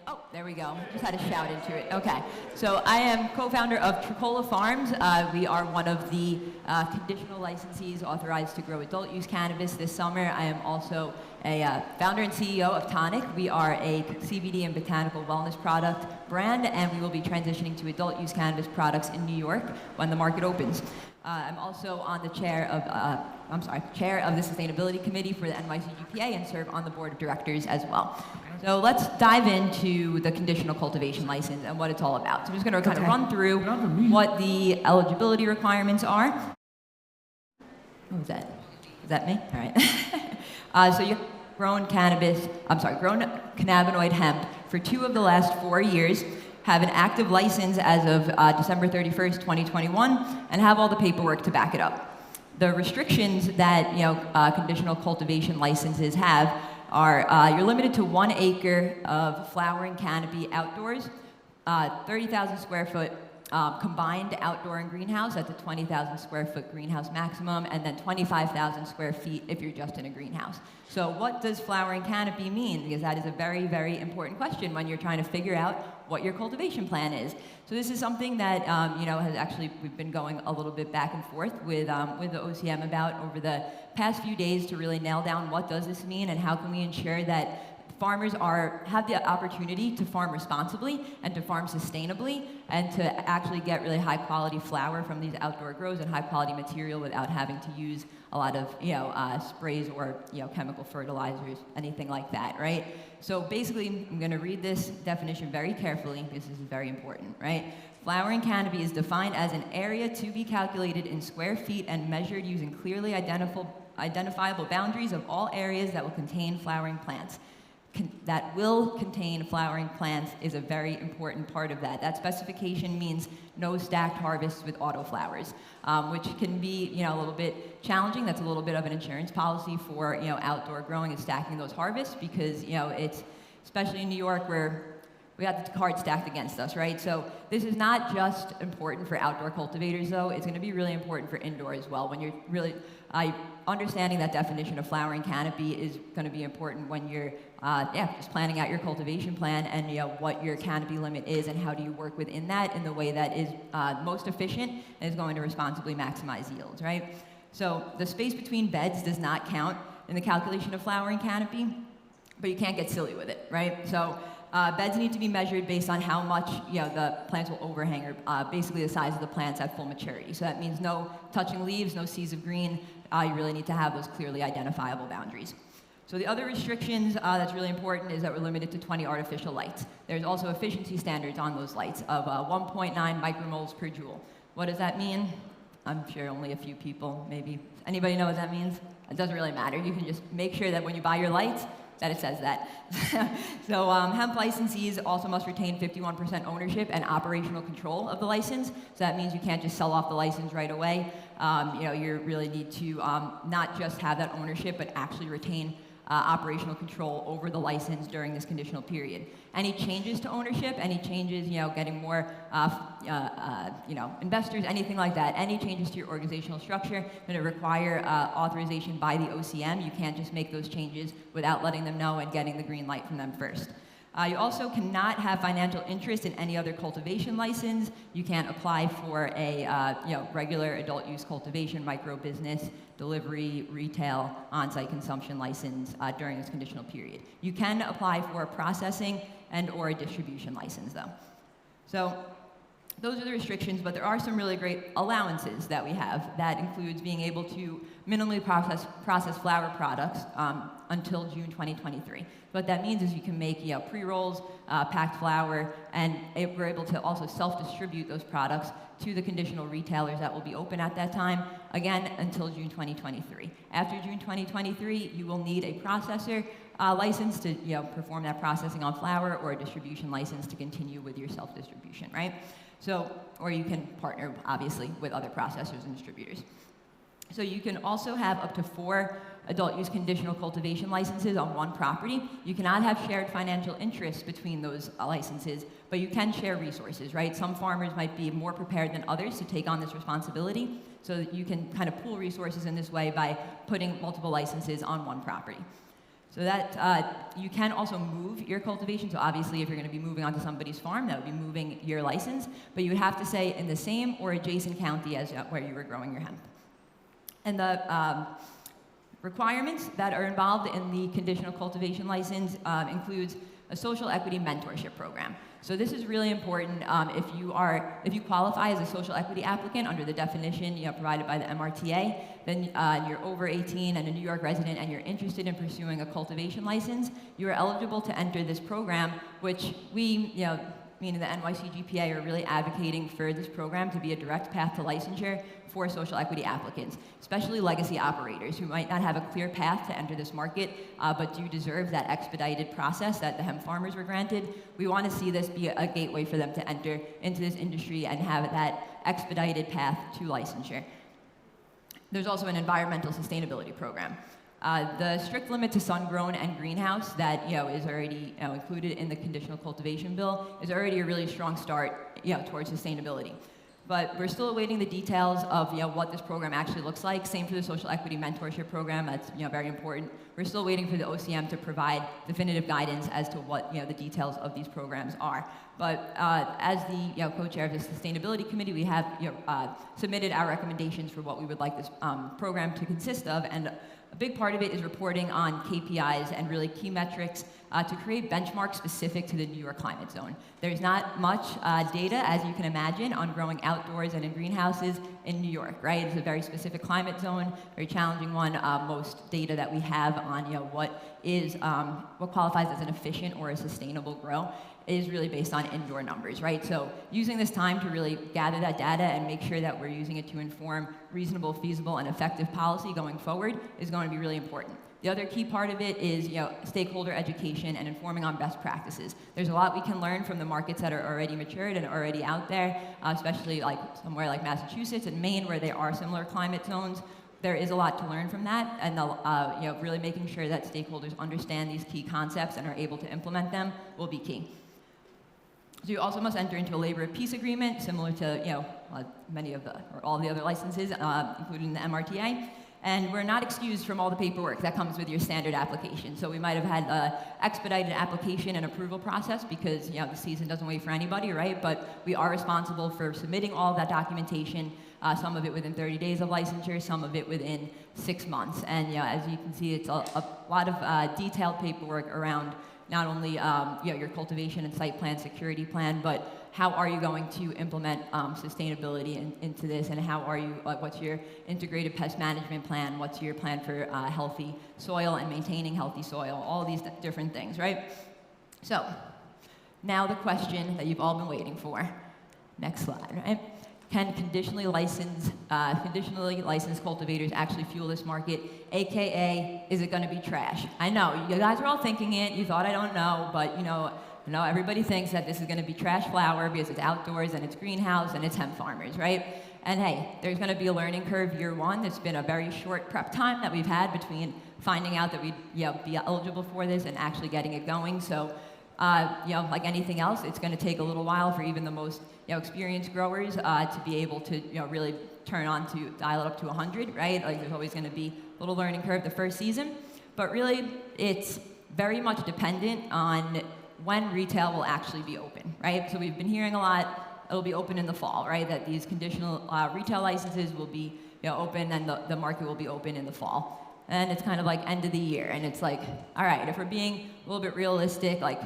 Oh, there we go. Just had to shout into it. Okay. So I am co-founder of Tricola Farms. We are one of the conditional licensees authorized to grow adult use cannabis this summer. I am also a founder and CEO of Tonic. We are a CBD and botanical wellness product brand, and we will be transitioning to adult use cannabis products in New York when the market opens. I'm also on the chair of the Sustainability Committee for the NYCGPA and serve on the board of directors as well. So let's dive into the conditional cultivation license and what it's all about. So I'm just going to kind of run through what the eligibility requirements are. What was that? Is that me? All right. So you've grown cannabinoid hemp for 2 of the last 4 years, have an active license as of December 31st, 2021, and have all the paperwork to back it up. The restrictions that conditional cultivation licenses have are you're limited to 1 acre of flowering canopy outdoors, 30,000 square foot combined outdoor and greenhouse. That's a 20,000 square foot greenhouse maximum, and then 25,000 square feet if you're just in a greenhouse. So what does flowering canopy mean? Because that is a very, very important question when you're trying to figure out what your cultivation plan is. So this is something that we've been going a little bit back and forth with the OCM about over the past few days to really nail down what does this mean and how can we ensure that farmers have the opportunity to farm responsibly and to farm sustainably and to actually get really high quality flower from these outdoor grows and high quality material without having to use a lot of sprays or chemical fertilizers, anything like that, right? So basically, I'm going to read this definition very carefully. This is very important, right? Flowering canopy is defined as an area to be calculated in square feet and measured using clearly identifiable boundaries of all areas that will contain flowering plants. That will contain flowering plants is a very important part of that. That specification means no stacked harvests with autoflowers, which can be a little bit challenging. That's a little bit of an insurance policy for outdoor growing and stacking those harvests because it's especially in New York where we got the cards stacked against us, right? So this is not just important for outdoor cultivators, though. It's going to be really important for indoor as well. When you're really understanding that definition of flowering canopy is going to be important when you're just planning out your cultivation plan and what your canopy limit is and how do you work within that in the way that is most efficient and is going to responsibly maximize yields, right? So the space between beds does not count in the calculation of flowering canopy, but you can't get silly with it, right? So beds need to be measured based on how much the plants will overhang, or basically the size of the plants at full maturity. So that means no touching leaves, no seas of green. You really need to have those clearly identifiable boundaries. So the other restrictions that's really important is that we're limited to 20 artificial lights. There's also efficiency standards on those lights of 1.9 micromoles per joule. What does that mean? I'm sure only a few people, maybe. Anybody know what that means? It doesn't really matter. You can just make sure that when you buy your lights, that it says that. So hemp licensees also must retain 51% ownership and operational control of the license. So that means you can't just sell off the license right away. You really need to not just have that ownership, but actually retain operational control over the license during this conditional period. Any changes to ownership, any changes, getting more, investors, anything like that, any changes to your organizational structure going to require authorization by the OCM. You can't just make those changes without letting them know and getting the green light from them first. You also cannot have financial interest in any other cultivation license. You can't apply for a regular adult use cultivation, micro business, delivery, retail, on-site consumption license during this conditional period. You can apply for a processing and or a distribution license though. So those are the restrictions, but there are some really great allowances that we have. That includes being able to minimally process flower products until June 2023. What that means is you can make pre-rolls, packed flower, and we're able to also self-distribute those products to the conditional retailers that will be open at that time, again, until June 2023. After June 2023, you will need a processor license to perform that processing on flower, or a distribution license to continue with your self-distribution, right? So, or you can partner, obviously, with other processors and distributors. So you can also have up to 4 adult use conditional cultivation licenses on one property. You cannot have shared financial interests between those licenses, but you can share resources, right? Some farmers might be more prepared than others to take on this responsibility, so that you can kind of pool resources in this way by putting multiple licenses on one property. So that you can also move your cultivation. So obviously, if you're going to be moving onto somebody's farm, that would be moving your license. But you would have to say in the same or adjacent county as where you were growing your hemp. And the requirements that are involved in the conditional cultivation license includes a social equity mentorship program. So this is really important if you qualify as a social equity applicant under the definition provided by the MRTA, then you're over 18 and a New York resident and you're interested in pursuing a cultivation license, you are eligible to enter this program, which we, meaning the NYCGPA, are really advocating for this program to be a direct path to licensure for social equity applicants, especially legacy operators who might not have a clear path to enter this market, but do deserve that expedited process that the hemp farmers were granted. We want to see this be a gateway for them to enter into this industry and have that expedited path to licensure. There's also an environmental sustainability program. The strict limit to sun-grown and greenhouse that is already included in the conditional cultivation bill is already a really strong start towards sustainability. But we're still awaiting the details of what this program actually looks like. Same for the social equity mentorship program. That's very important. We're still waiting for the OCM to provide definitive guidance as to what the details of these programs are. But as the co-chair of the sustainability committee, we have submitted our recommendations for what we would like this program to consist of, and a big part of it is reporting on KPIs and really key metrics to create benchmarks specific to the New York climate zone. There's not much data, as you can imagine, on growing outdoors and in greenhouses in New York, right? It's a very specific climate zone, very challenging one. Most data that we have on what qualifies as an efficient or a sustainable grow is really based on indoor numbers, right? So using this time to really gather that data and make sure that we're using it to inform reasonable, feasible, and effective policy going forward is going to be really important. The other key part of it is stakeholder education and informing on best practices. There's a lot we can learn from the markets that are already matured and already out there, especially like somewhere like Massachusetts and Maine where there are similar climate zones. There is a lot to learn from that, and really making sure that stakeholders understand these key concepts and are able to implement them will be key. So you also must enter into a labor of peace agreement, similar to all the other licenses, including the MRTA. And we're not excused from all the paperwork that comes with your standard application. So we might have had an expedited application and approval process because the season doesn't wait for anybody, right? But we are responsible for submitting all of that documentation, some of it within 30 days of licensure, some of it within 6 months. And as you can see, it's a lot of detailed paperwork around not only your cultivation and site plan, security plan, but how are you going to implement sustainability into this, and how are you, what's your integrated pest management plan, what's your plan for healthy soil and maintaining healthy soil, all these different things, right? So, now the question that you've all been waiting for. Next slide, right? Can conditionally licensed cultivators actually fuel this market? AKA, is it going to be trash? I know, you guys are all thinking it, you thought I don't know, but everybody thinks that this is going to be trash flower because it's outdoors and it's greenhouse and it's hemp farmers, right? And hey, there's going to be a learning curve year one. It's been a very short prep time that we've had between finding out that we'd be eligible for this and actually getting it going. So, like anything else, it's going to take a little while for even the most experienced growers to be able to really dial it up to 100, right? Like there's always going to be a little learning curve the first season, but really it's very much dependent on when retail will actually be open, right? So we've been hearing a lot, it'll be open in the fall, right? That these conditional retail licenses will be open and the market will be open in the fall. And it's kind of like end of the year, and it's like, all right, if we're being a little bit realistic, like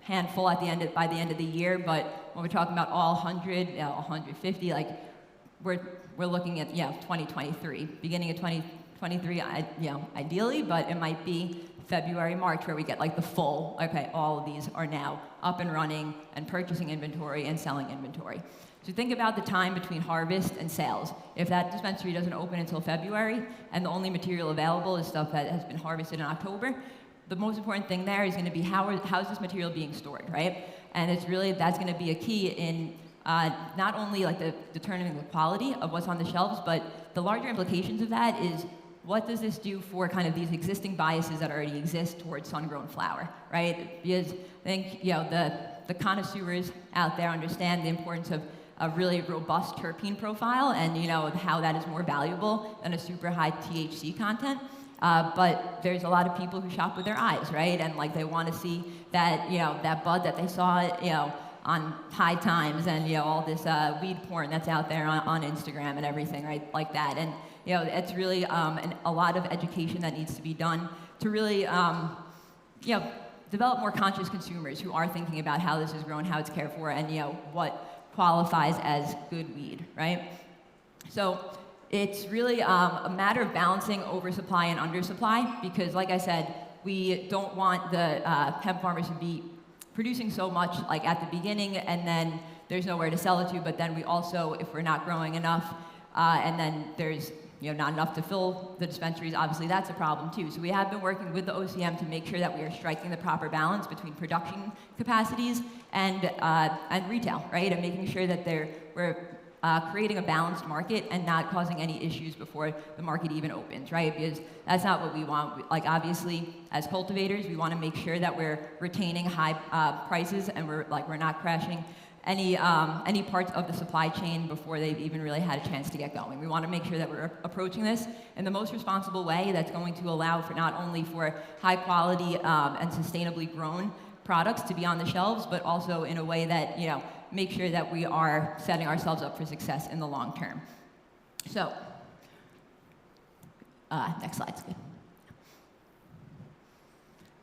handful by the end of the year, but when we're talking about all 100, 150, like we're looking at 2023, beginning of 2023, ideally, but it might be February, March, where we get like the full, okay, all of these are now up and running and purchasing inventory and selling inventory. So think about the time between harvest and sales. If that dispensary doesn't open until February and the only material available is stuff that has been harvested in October, the most important thing there is going to be how is this material being stored, right? And that's going to be a key in not only like determining the quality of what's on the shelves, but the larger implications of that is what does this do for kind of these existing biases that already exist towards sun-grown flower, right? Because I think the connoisseurs out there understand the importance of a really robust terpene profile and how that is more valuable than a super high THC content. But there's a lot of people who shop with their eyes, right? And like they want to see that, that bud that they saw, on High Times and, all this weed porn that's out there on Instagram and everything, right? Like that. And, it's really a lot of education that needs to be done to really, develop more conscious consumers who are thinking about how this is grown, how it's cared for, and, what qualifies as good weed, right? So it's really a matter of balancing oversupply and undersupply because, like I said, we don't want the hemp farmers to be producing so much like at the beginning and then there's nowhere to sell it to, but then we also, if we're not growing enough and then there's not enough to fill the dispensaries, obviously that's a problem too. So we have been working with the OCM to make sure that we are striking the proper balance between production capacities and retail, right? And making sure that we're creating a balanced market and not causing any issues before the market even opens, right? Because that's not what we want. Like obviously, as cultivators, we want to make sure that we're retaining high prices and we're not crashing any parts of the supply chain before they've even really had a chance to get going. We want to make sure that we're approaching this in the most responsible way that's going to allow for not only for high quality and sustainably grown products to be on the shelves, but also in a way that make sure that we are setting ourselves up for success in the long term. So, next slide's good.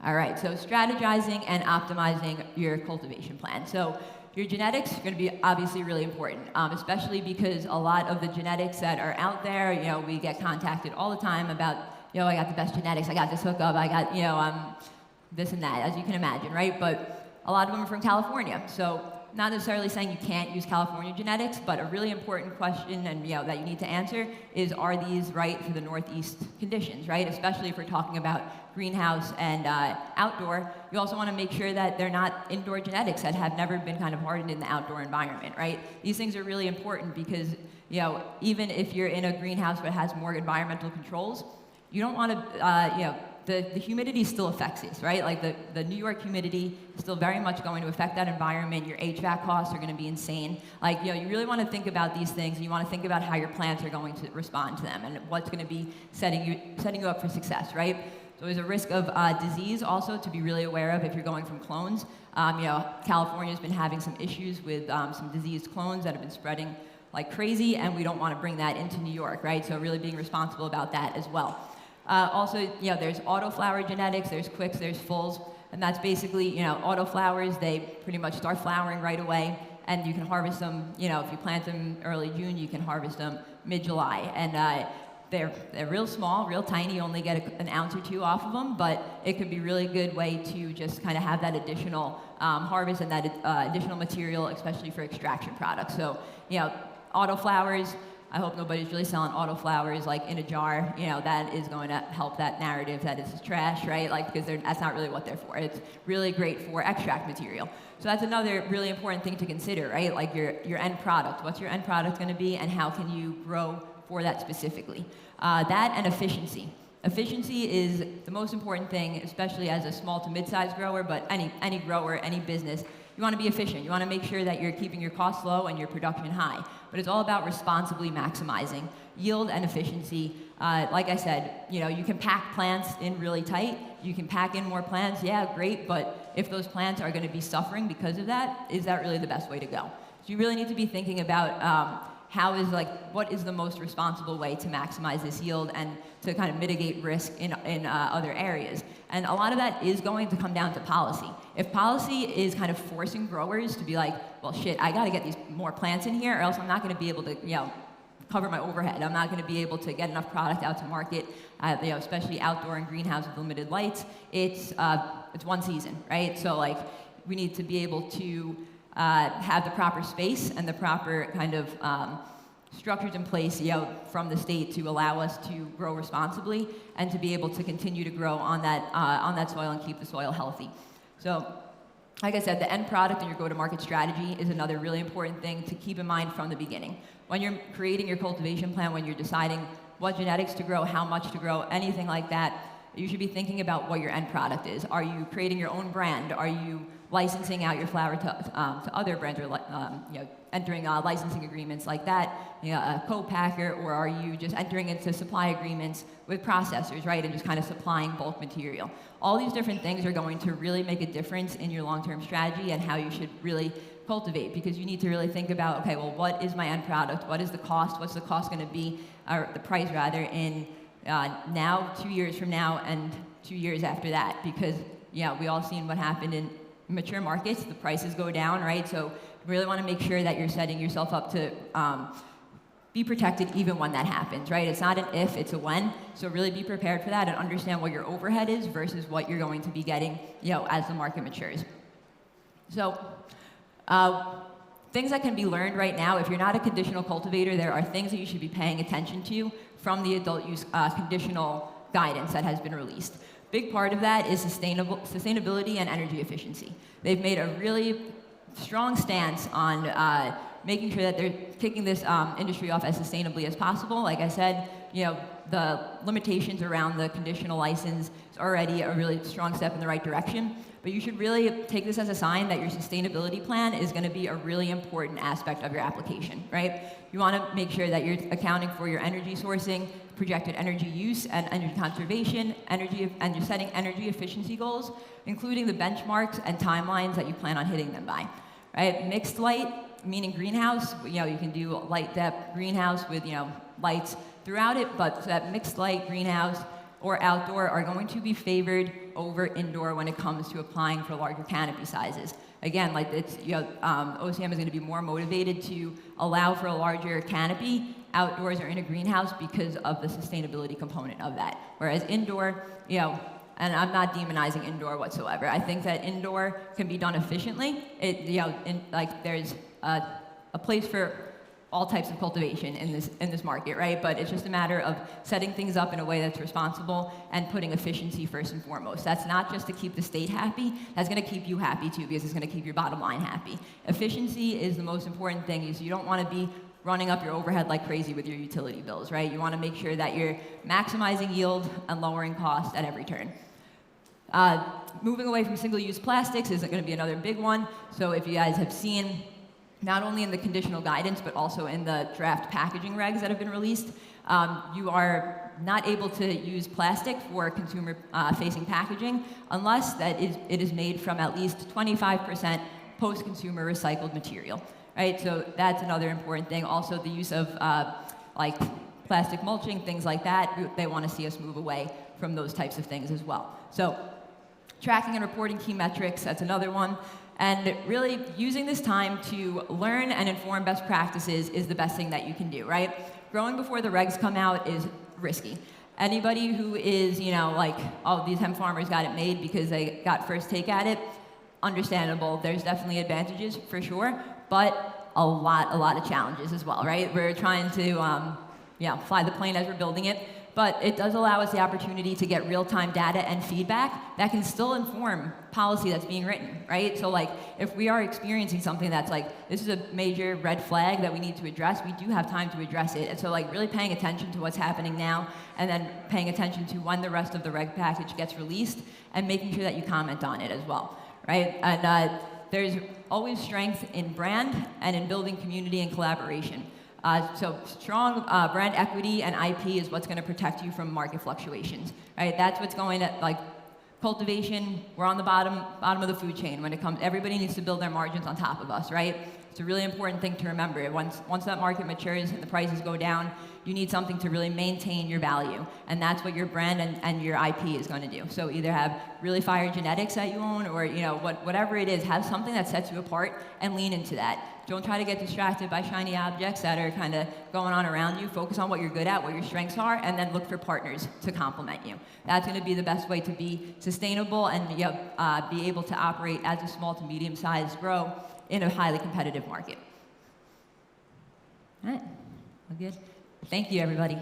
All right, so strategizing and optimizing your cultivation plan. So your genetics are going to be obviously really important, especially because a lot of the genetics that are out there, we get contacted all the time about, I got the best genetics, I got this hookup, I got, this and that, as you can imagine, right? But a lot of them are from California. So not necessarily saying you can't use California genetics, but a really important question and that you need to answer is, are these right for the Northeast conditions, right? Especially if we're talking about greenhouse and outdoor. You also want to make sure that they're not indoor genetics that have never been kind of hardened in the outdoor environment, right? These things are really important because even if you're in a greenhouse that has more environmental controls, you don't want to the humidity still affects this, right? Like the New York humidity is still very much going to affect that environment. Your HVAC costs are going to be insane. Like, you really want to think about these things, and you want to think about how your plants are going to respond to them and what's going to be setting you up for success, right? So there's a risk of disease also to be really aware of if you're going from clones. California's been having some issues with some diseased clones that have been spreading like crazy, and we don't want to bring that into New York, right? So really being responsible about that as well. Also, there's autoflower genetics, there's quicks, there's fulls, and that's basically, autoflowers, they pretty much start flowering right away, and you can harvest them, if you plant them early June, you can harvest them mid-July. And they're real small, real tiny, you only get an ounce or two off of them, but it could be a really good way to just kind of have that additional harvest and that additional material, especially for extraction products. So, autoflowers, I hope nobody's really selling autoflowers like in a jar. That is going to help that narrative that it's trash, right? Like, because that's not really what they're for. It's really great for extract material. So that's another really important thing to consider, right? Like your end product. What's your end product going to be, and how can you grow for that specifically? That and efficiency. Efficiency is the most important thing, especially as a small to mid-sized grower, but any grower, any business. You want to be efficient. You want to make sure that you're keeping your costs low and your production high. But it's all about responsibly maximizing yield and efficiency. Like I said, you can pack plants in really tight. You can pack in more plants. Yeah, great. But if those plants are going to be suffering because of that, is that really the best way to go? So you really need to be thinking about what is the most responsible way to maximize this yield and to kind of mitigate risk in other areas. And a lot of that is going to come down to policy. If policy is kind of forcing growers to be like, well, shit, I got to get these more plants in here, or else I'm not going to be able to, cover my overhead. I'm not going to be able to get enough product out to market, especially outdoor and greenhouse with limited lights. It's one season, right? So we need to be able to have the proper space and the proper kind of structures in place, from the state to allow us to grow responsibly and to be able to continue to grow on that soil and keep the soil healthy. So, like I said, the end product and your go-to-market strategy is another really important thing to keep in mind from the beginning. When you're creating your cultivation plan, when you're deciding what genetics to grow, how much to grow, anything like that, you should be thinking about what your end product is. Are you creating your own brand? Are you licensing out your flower to other brands, or entering licensing agreements like that, a co-packer, or are you just entering into supply agreements with processors, right, and just kind of supplying bulk material? All these different things are going to really make a difference in your long-term strategy and how you should really cultivate, because you need to really think about, okay, well, what is my end product? What is the cost? What's the cost going to be, or the price rather, in now, 2 years from now, and 2 years after that? Because we all seen what happened in mature markets. The prices go down, right? So you really want to make sure that you're setting yourself up to be protected even when that happens, right? It's not an if, it's a when. So really be prepared for that and understand what your overhead is versus what you're going to be getting, as the market matures. So things that can be learned right now, if you're not a conditional cultivator, there are things that you should be paying attention to from the adult use conditional guidance that has been released. Big part of that is sustainability and energy efficiency. They've made a really strong stance on making sure that they're kicking this industry off as sustainably as possible. Like I said, the limitations around the conditional license is already a really strong step in the right direction. But you should really take this as a sign that your sustainability plan is going to be a really important aspect of your application, right? You want to make sure that you're accounting for your energy sourcing, projected energy use and energy conservation, and you're setting energy efficiency goals, including the benchmarks and timelines that you plan on hitting them by, right? Mixed light, meaning greenhouse, you can do light depth greenhouse with, lights throughout it, but that mixed light greenhouse or outdoor are going to be favored over indoor when it comes to applying for larger canopy sizes. Again, like OCM is going to be more motivated to allow for a larger canopy outdoors or in a greenhouse because of the sustainability component of that. Whereas indoor, and I'm not demonizing indoor whatsoever. I think that indoor can be done efficiently. There's a place for all types of cultivation in this market, right? But it's just a matter of setting things up in a way that's responsible and putting efficiency first and foremost. That's not just to keep the state happy, that's gonna keep you happy too, because it's gonna keep your bottom line happy. Efficiency is the most important thing, is you don't wanna be running up your overhead like crazy with your utility bills, right? You wanna make sure that you're maximizing yield and lowering cost at every turn. Moving away from single-use plastics is gonna be another big one. So if you guys have seen, not only in the conditional guidance, but also in the draft packaging regs that have been released, you are not able to use plastic for consumer-facing packaging unless it is made from at least 25% post-consumer recycled material, right? So that's another important thing. Also, the use of plastic mulching, things like that, they want to see us move away from those types of things as well. So tracking and reporting key metrics, that's another one. And really using this time to learn and inform best practices is the best thing that you can do, right? Growing before the regs come out is risky. Anybody who is, oh, these hemp farmers got it made because they got first take at it, understandable. There's definitely advantages for sure, but a lot of challenges as well, right? We're trying to, fly the plane as we're building it. But it does allow us the opportunity to get real-time data and feedback that can still inform policy that's being written, right? So if we are experiencing something that's this is a major red flag that we need to address, we do have time to address it. And so really paying attention to what's happening now, and then paying attention to when the rest of the reg package gets released, and making sure that you comment on it as well, right? And there's always strength in brand and in building community and collaboration. So strong brand equity and IP is what's going to protect you from market fluctuations, right? That's what's going to, cultivation, we're on the bottom of the food chain when it comes. Everybody needs to build their margins on top of us, right? It's a really important thing to remember. Once that market matures and the prices go down, you need something to really maintain your value. And that's what your brand and your IP is going to do. So either have really fire genetics that you own, or whatever it is, have something that sets you apart and lean into that. Don't try to get distracted by shiny objects that are kind of going on around you. Focus on what you're good at, what your strengths are, and then look for partners to complement you. That's going to be the best way to be sustainable and be able to operate as a small to medium-sized grow in a highly competitive market. All right, all good. Thank you, everybody.